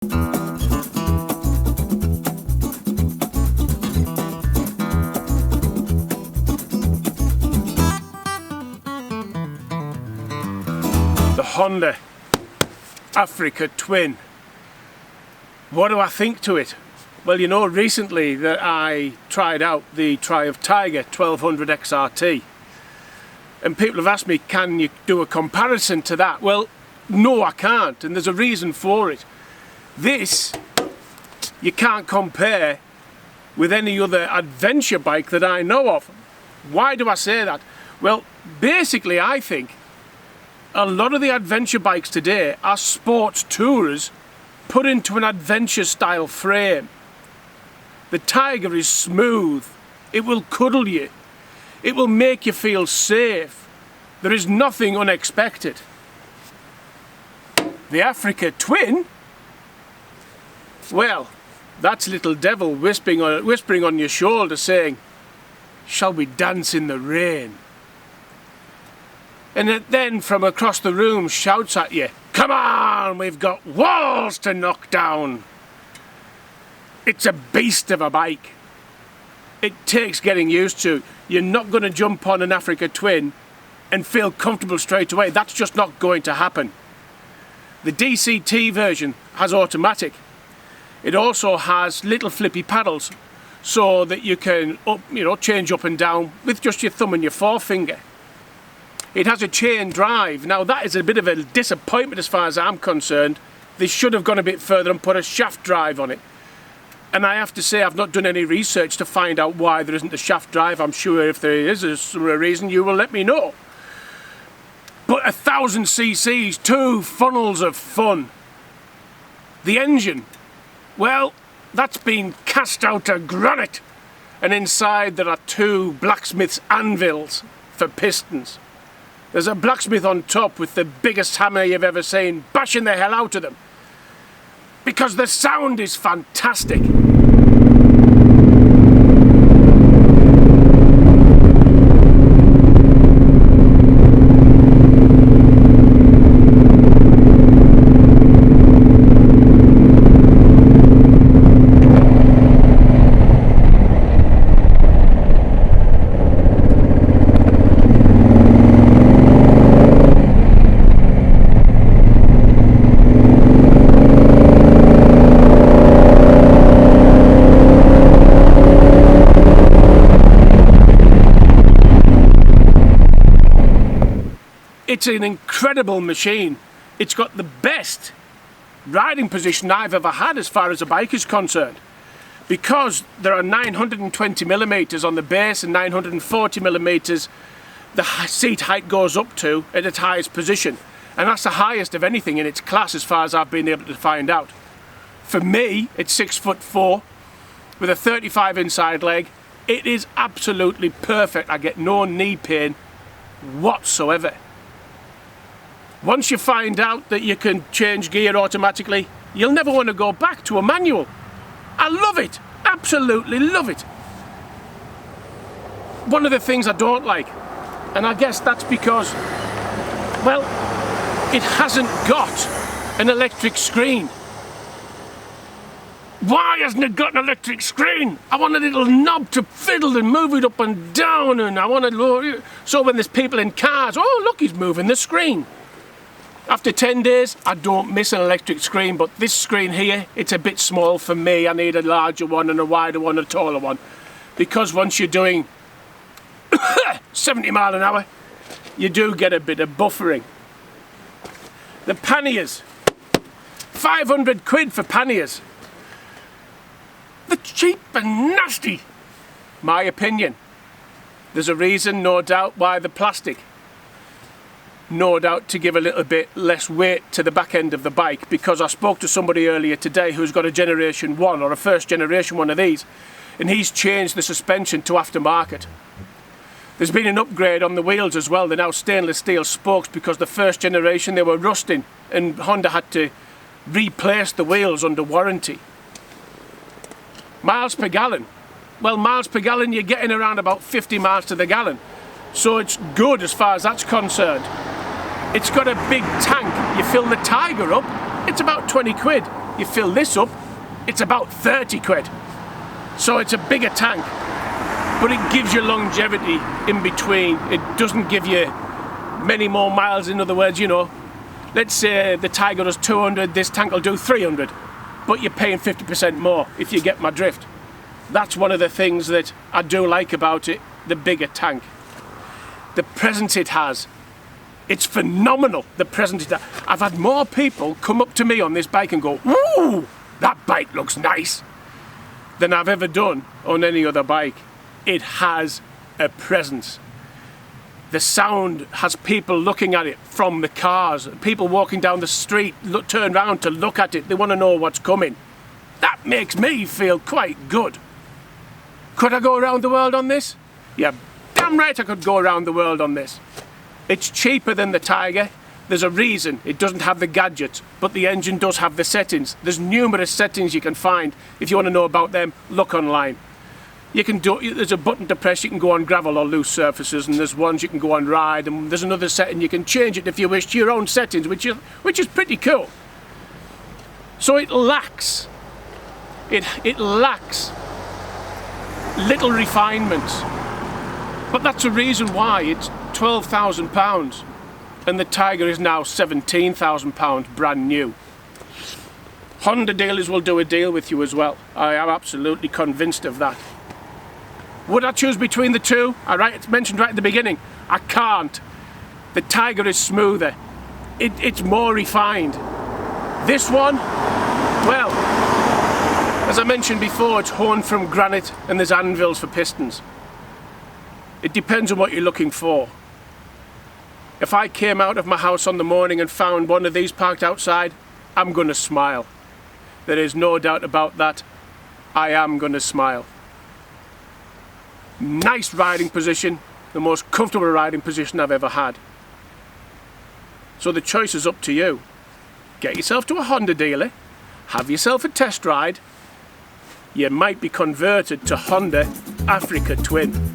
The Honda Africa Twin. What do I think to it? Well, you know, recently that I tried out the Triumph Tiger 1200 XRT, and people have asked me, can you do a comparison to that? Well, no, I can't, and there's a reason for it. This you can't compare with any other adventure bike that I know of. Why do I say that? Well, basically I think a lot of the adventure bikes today are sports tourers put into an adventure style frame. The Tiger is smooth, it will cuddle you, it will make you feel safe. There is nothing unexpected. The Africa Twin, well, that's little devil whispering on your shoulder saying, shall we dance in the rain? And it then from across the room shouts at you, come on, we've got walls to knock down. It's a beast of a bike. It takes getting used to. You're not going to jump on an Africa Twin and feel comfortable straight away. That's just not going to happen. The DCT version has automatic. It also has little flippy paddles so that you can change up and down with just your thumb and your forefinger. It has a chain drive. Now that is a bit of a disappointment as far as I'm concerned. They should have gone a bit further and put a shaft drive on it. And I have to say I've not done any research to find out why there isn't a shaft drive. I'm sure if there is a reason you will let me know. But 1000 cc's, 2 funnels of fun. The engine, well, that's been cast out of granite. And inside there are 2 blacksmith's anvils for pistons. There's a blacksmith on top with the biggest hammer you've ever seen, bashing the hell out of them. Because the sound is fantastic. It's an incredible machine. It's got the best riding position I've ever had as far as a bike is concerned. Because there are 920mm on the base and 940mm the seat height goes up to at its highest position. And that's the highest of anything in its class as far as I've been able to find out. For me, it's 6'4" with a 35 inside leg. It is absolutely perfect. I get no knee pain whatsoever. Once you find out that you can change gear automatically, you'll never want to go back to a manual. I love it, absolutely love it. One of the things I don't like, and I guess that's because, well, it hasn't got an electric screen. Why hasn't it got an electric screen? I want a little knob to fiddle and move it up and down, and I want to, so when there's people in cars, oh look, he's moving the screen. After 10 days, I don't miss an electric screen, but this screen here, it's a bit small for me. I need a larger one and a wider one and a taller one. Because once you're doing 70 mile an hour, you do get a bit of buffering. The panniers, 500 quid for panniers. They're cheap and nasty, my opinion. There's a reason, no doubt, why the plastic. No doubt to give a little bit less weight to the back end of the bike, because I spoke to somebody earlier today who's got a generation 1 or a first generation one of these, and he's changed the suspension to aftermarket. There's been an upgrade on the wheels as well. They're now stainless steel spokes because the first generation they were rusting and Honda had to replace the wheels under warranty. Miles per gallon. Well, miles per gallon, you're getting around about 50 miles to the gallon. So it's good as far as that's concerned. It's got a big tank. You fill the Tiger up, it's about 20 quid. You fill this up, it's about 30 quid. So it's a bigger tank, but it gives you longevity in between. It doesn't give you many more miles. In other words, you know, let's say the Tiger does 200, this tank will do 300, but you're paying 50% more, if you get my drift. That's one of the things that I do like about it, the bigger tank. The presence it has, it's phenomenal, the presence it has. I've had more people come up to me on this bike and go, "Ooh, that bike looks nice," than I've ever done on any other bike. It has a presence. The sound has people looking at it from the cars. People walking down the street turn around to look at it. They want to know what's coming. That makes me feel quite good. Could I go around the world on this? Yeah, damn right I could go around the world on this. It's cheaper than the Tiger. There's a reason it doesn't have the gadgets, but the engine does have the settings. There's numerous settings you can find. If you want to know about them, look online. You can do, there's a button to press, you can go on gravel or loose surfaces, and there's ones you can go on ride, and there's another setting you can change it if you wish to your own settings, which is pretty cool. So it lacks little refinements, but that's a reason why it's £12,000 and the Tiger is now £17,000 brand new. Honda dealers will do a deal with you as well. I am absolutely convinced of that. Would I choose between the two? It's mentioned right at the beginning. I can't. The Tiger is smoother. It's more refined. This one, well, as I mentioned before, it's honed from granite and there's anvils for pistons. It depends on what you're looking for. If I came out of my house on the morning and found one of these parked outside, I'm going to smile. There is no doubt about that. I am going to smile. Nice riding position, the most comfortable riding position I've ever had. So the choice is up to you. Get yourself to a Honda dealer, have yourself a test ride. You might be converted to Honda Africa Twin.